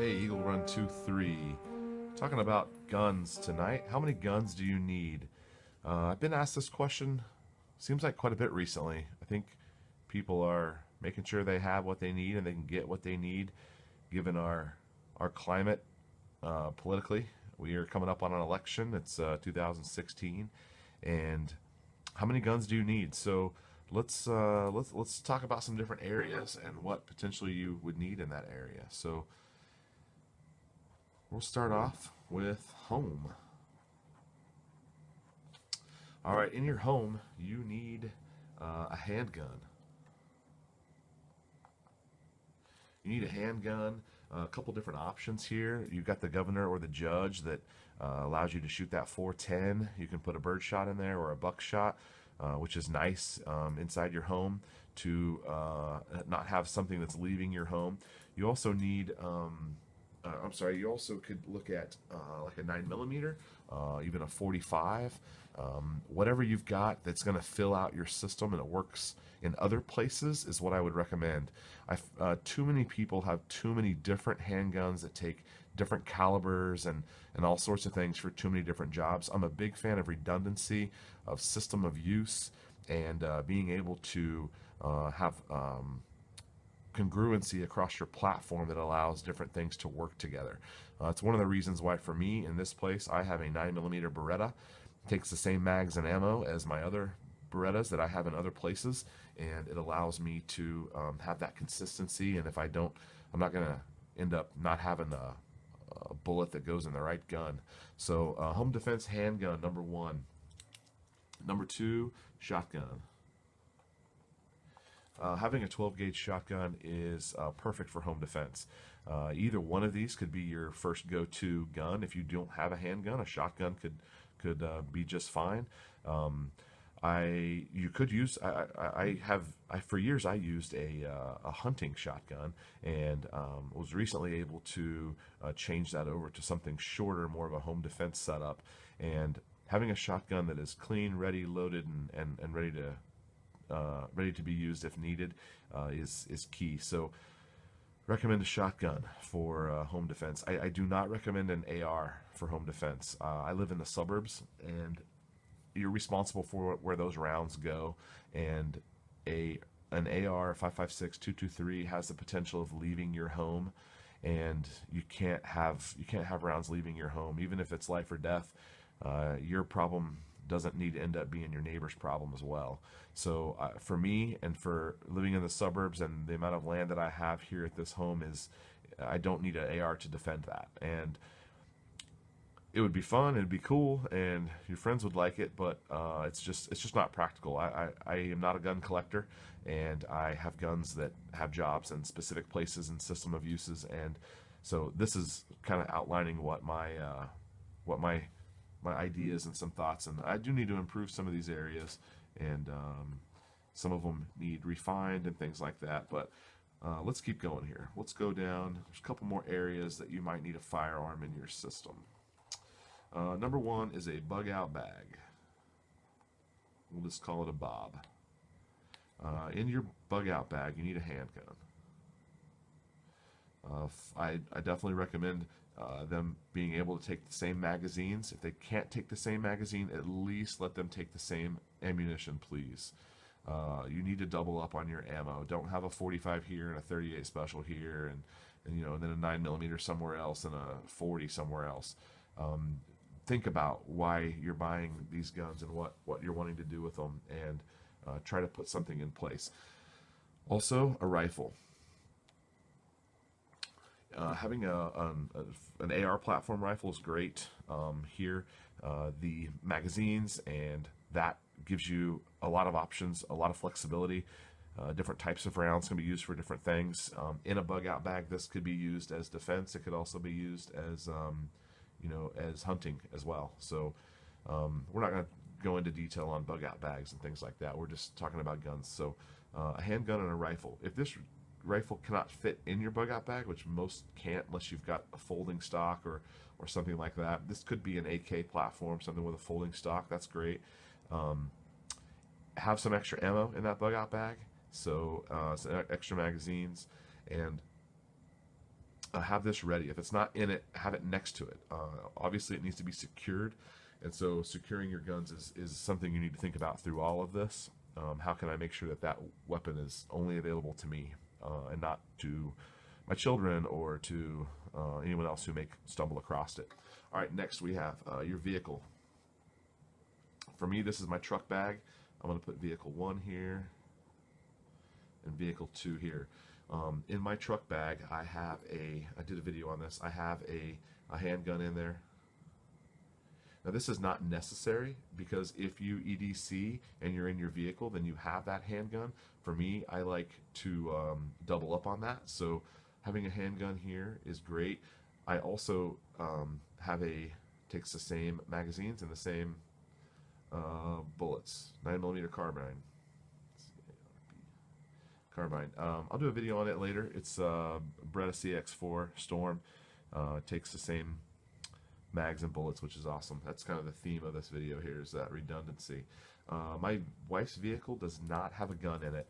Hey, Eagle Run 2-3. Talking about guns tonight. How many guns do you need? I've been asked this question, seems like quite a bit recently. I think people are making sure they have what they need and they can get what they need given our climate politically. We are coming up on an election. It's 2016, and how many guns do you need? So let's talk about some different areas and what potentially you would need in that area. So we'll start off with home. All right, in your home, you need a handgun. You need a handgun. A couple different options here. You've got the governor or the judge that allows you to shoot that 410. You can put a birdshot in there or a buckshot, which is nice inside your home to not have something that's leaving your home. You also need you also could look at like a 9mm, even a 45, whatever you've got that's going to fill out your system and it works in other places is what I would recommend. Too many people have too many different handguns that take different calibers and all sorts of things for too many different jobs. I'm a big fan of redundancy, of system of use, and being able to have congruency across your platform that allows different things to work together. It's one of the reasons why for me in this place I have a 9mm Beretta. It takes the same mags and ammo as my other Berettas that I have in other places, and it allows me to have that consistency. And if I don't, I'm not going to end up not having a bullet that goes in the right gun. So home defense handgun, number one. Number two, shotgun. Having a 12 gauge shotgun is perfect for home defense. Either one of these could be your first go-to gun. If you don't have a handgun, a shotgun could be just fine. You could use. For years I used a hunting shotgun, and was recently able to change that over to something shorter, more of a home defense setup. And having a shotgun that is clean, ready, loaded, and ready to be used if needed is key. So recommend a shotgun for home defense. I do not recommend an AR for home defense. I live in the suburbs, and you're responsible for where those rounds go, and an AR 5.56 223 has the potential of leaving your home, and you can't have rounds leaving your home, even if it's life or death. Your problem doesn't need to end up being your neighbor's problem as well. So for me, and for living in the suburbs and the amount of land that I have here at this home, is I don't need an AR to defend that. And it would be fun, it'd be cool, and your friends would like it, but it's just not practical. I am not a gun collector, and I have guns that have jobs in specific places and system of uses. And so this is kind of outlining what my ideas and some thoughts, and I do need to improve some of these areas, and some of them need refined and things like that. But let's keep going here. Let's go down. There's a couple more areas that you might need a firearm in your system. Number one is a bug out bag. We'll just call it a Bob. In your bug out bag, you need a handgun. I definitely recommend them being able to take the same magazines. If they can't take the same magazine, at least let them take the same ammunition, please. You need to double up on your ammo. Don't have a 45 here and a 38 special here, and then a 9mm somewhere else and a 40 somewhere else. Think about why you're buying these guns and what you're wanting to do with them, and try to put something in place. Also, a rifle. Having an AR platform rifle is great. Here, the magazines, and that gives you a lot of options, a lot of flexibility. Different types of rounds can be used for different things. In a bug out bag, this could be used as defense. It could also be used as as hunting as well. So we're not going to go into detail on bug out bags and things like that. We're just talking about guns. So a handgun and a rifle. If this rifle cannot fit in your bug out bag, which most can't unless you've got a folding stock or something like that, this could be an AK platform, something with a folding stock. That's great. Have some extra ammo in that bug out bag, so some extra magazines, and have this ready. If it's not in it, have it next to it. Obviously, it needs to be secured, and so securing your guns is something you need to think about through all of this. How can I make sure that that weapon is only available to me and not to my children or to anyone else who may stumble across it? All right, next we have your vehicle. For me, this is my truck bag. I'm going to put vehicle 1 here and vehicle 2 here. In my truck bag, I did a video on this, I have a handgun in there. Now this is not necessary, because if you EDC and you're in your vehicle, then you have that handgun. For me, I like to double up on that, so having a handgun here is great. I also takes the same magazines and the same bullets, 9mm carbine. I'll do a video on it later. It's Beretta CX4 Storm. It takes the same mags and bullets, which is awesome. That's kind of the theme of this video here, is that redundancy. My wife's vehicle does not have a gun in it.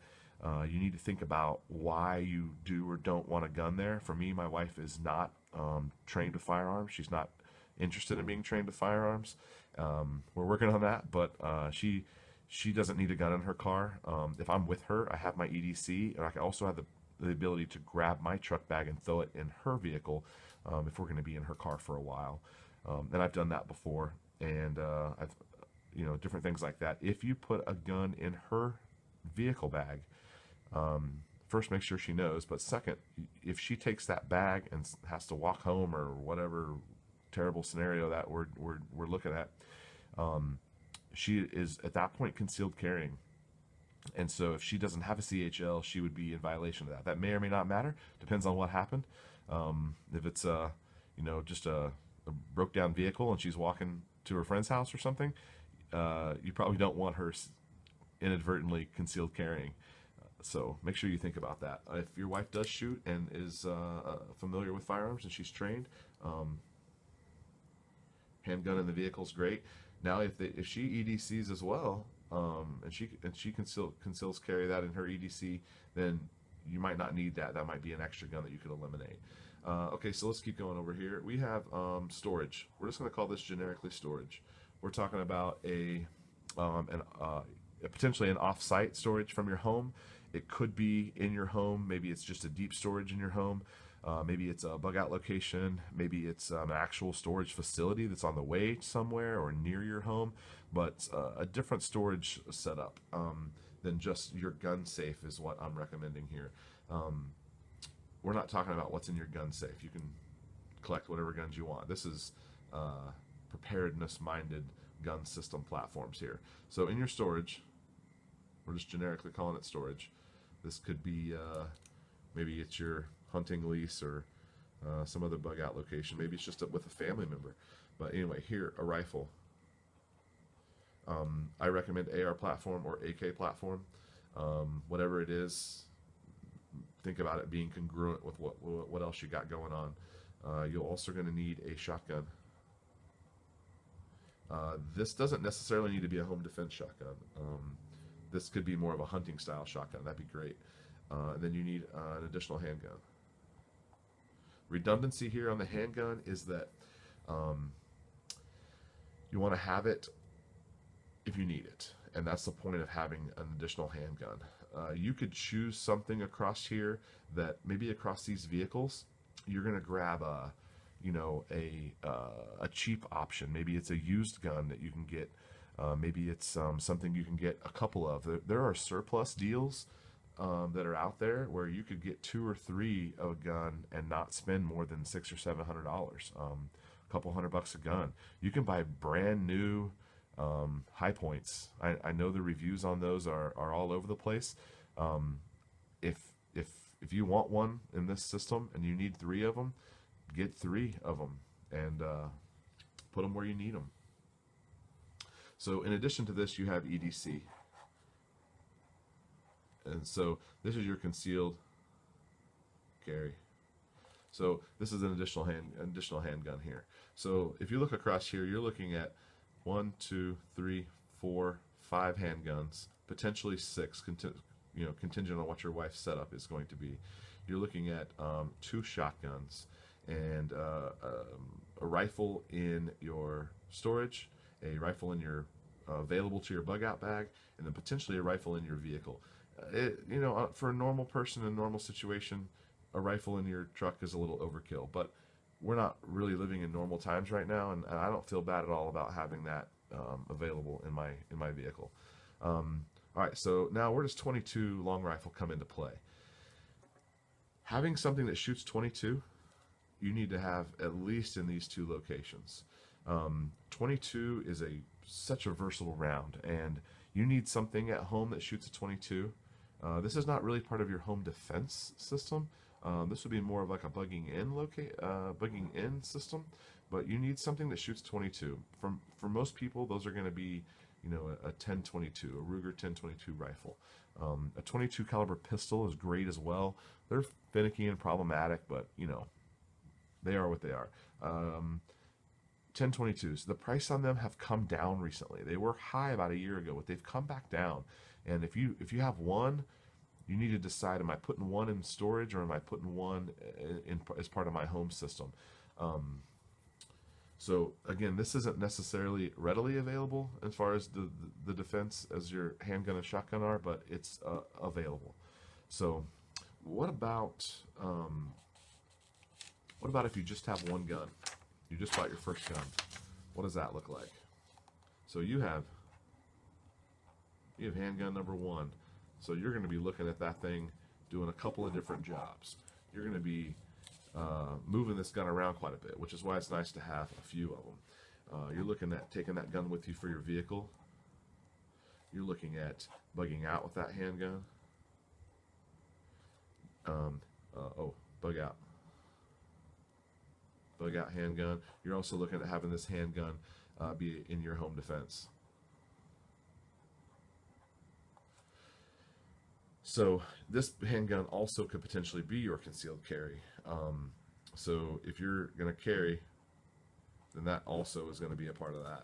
You need to think about why you do or don't want a gun there. For me, my wife is not trained with firearms. She's not interested in being trained with firearms. We're working on that, but she doesn't need a gun in her car. If I'm with her, I have my EDC, and I can also have the ability to grab my truck bag and throw it in her vehicle if we're going to be in her car for a while. And I've done that before, and I've, different things like that. If you put a gun in her vehicle bag, first, make sure she knows, but second, if she takes that bag and has to walk home or whatever terrible scenario that we're looking at, she is at that point concealed carrying. And so if she doesn't have a CHL, she would be in violation of that. That may or may not matter, depends on what happened. If it's just a broke down vehicle and she's walking to her friend's house or something, you probably don't want her inadvertently concealed carrying. So make sure you think about that. If your wife does shoot and is familiar with firearms and she's trained, handgun in the vehicle is great. Now, if she EDCs as well, and she conceals carry that in her EDC, then you might not need that. That might be an extra gun that you could eliminate. Okay, so let's keep going over here. We have storage. We're just going to call this generically storage. We're talking about potentially an off-site storage from your home. It could be in your home. Maybe it's just a deep storage in your home. Maybe it's a bug out location. Maybe it's an actual storage facility that's on the way somewhere or near your home, but a different storage setup than just your gun safe is what I'm recommending here. We're not talking about what's in your gun safe. You can collect whatever guns you want. This is preparedness-minded gun system platforms here. So in your storage, we're just generically calling it storage. This could be maybe it's your hunting lease or some other bug out location. Maybe it's just with a family member. But anyway, here, a rifle. I recommend AR platform or AK platform. Whatever it is, think about it being congruent with what else you got going on. You're also going to need a shotgun. This doesn't necessarily need to be a home defense shotgun. This could be more of a hunting style shotgun. That'd be great. And then you need an additional handgun. Redundancy here on the handgun is that you want to have it if you need it, and that's the point of having an additional handgun. You could choose something across here that maybe across these vehicles you're going to grab a cheap option. Maybe it's a used gun that you can get. Maybe it's something you can get a couple of. There are surplus deals that are out there where you could get 2 or 3 of a gun and not spend more than $600 or $700. A couple $100 a gun. You can buy brand new high points. I know the reviews on those are all over the place. If you want one in this system and you need 3 of them, get 3 of them and put them where you need them. So in addition to this, you have EDC. And so this is your concealed carry. So this is an additional handgun here. So if you look across here, you're looking at 1, 2, 3, 4, 5 handguns, potentially 6, contingent on what your wife's setup is going to be. you're looking at 2 shotguns and a rifle in your storage, a rifle in your available to your bug out bag, and then potentially a rifle in your vehicle. For a normal person in a normal situation, a rifle in your truck is a little overkill, but we're not really living in normal times right now, and I don't feel bad at all about having that available in my vehicle. All right, so now where does 22 long rifle come into play? Having something that shoots 22, you need to have at least in these 2 locations. 22 is such a versatile round, and you need something at home that shoots a 22. This is not really part of your home defense system. This would be more of like a bugging in system, but you need something that shoots 22. For most people, those are going to be, a 10-22, a Ruger 10-22 rifle. A 22 caliber pistol is great as well. They're finicky and problematic, but they are what they are. 10-22s. The price on them have come down recently. They were high about a year ago, but they've come back down. And if you have one, you need to decide: am I putting one in storage, or am I putting one as part of my home system? So again, this isn't necessarily readily available as far as the defense as your handgun and shotgun are, but it's available. So what about if you just have one gun? You just bought your first gun. What does that look like? So you have handgun number 1. So you're going to be looking at that thing doing a couple of different jobs. You're going to be moving this gun around quite a bit, which is why it's nice to have a few of them. You're looking at taking that gun with you for your vehicle. You're looking at bugging out with that handgun. Bug out. Bug out handgun. You're also looking at having this handgun be in your home defense. So this handgun also could potentially be your concealed carry. So if you're going to carry, then that also is going to be a part of that.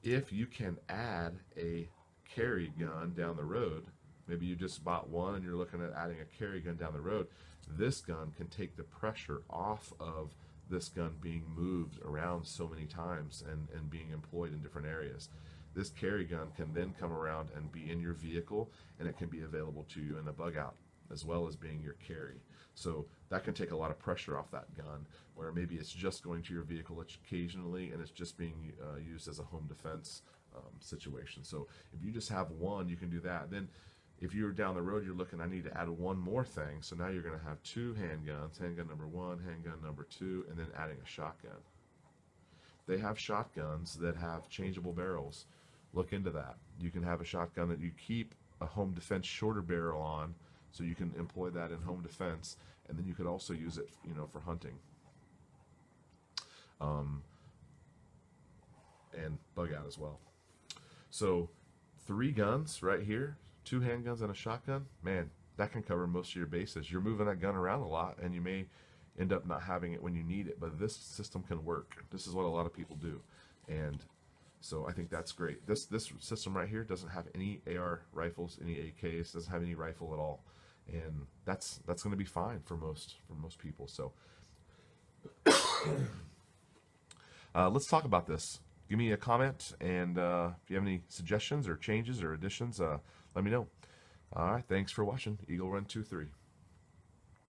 If you can add a carry gun down the road, maybe you just bought one and you're looking at adding a carry gun down the road, this gun can take the pressure off of this gun being moved around so many times and being employed in different areas. This carry gun can then come around and be in your vehicle, and it can be available to you in the bug out as well as being your carry. So that can take a lot of pressure off that gun, where maybe it's just going to your vehicle occasionally and it's just being used as a home defense situation. So if you just have one, you can do that. Then if you're down the road, you're looking, I need to add one more thing. So now you're going to have 2 handguns, handgun number 1, handgun number 2, and then adding a shotgun. They have shotguns that have changeable barrels. Look into that. You can have a shotgun that you keep a home defense shorter barrel on, so you can employ that in home defense, and then you could also use it, for hunting and bug out as well. So 3 guns right here, 2 handguns and a shotgun, man, that can cover most of your bases. You're moving that gun around a lot, and you may end up not having it when you need it, but this system can work. This is what a lot of people do, and so I think that's great. This system right here doesn't have any AR rifles, any AKs, doesn't have any rifle at all, and that's going to be fine for most people. So let's talk about this. Give me a comment, and if you have any suggestions or changes or additions, let me know. All right, thanks for watching. Eagle Run 23.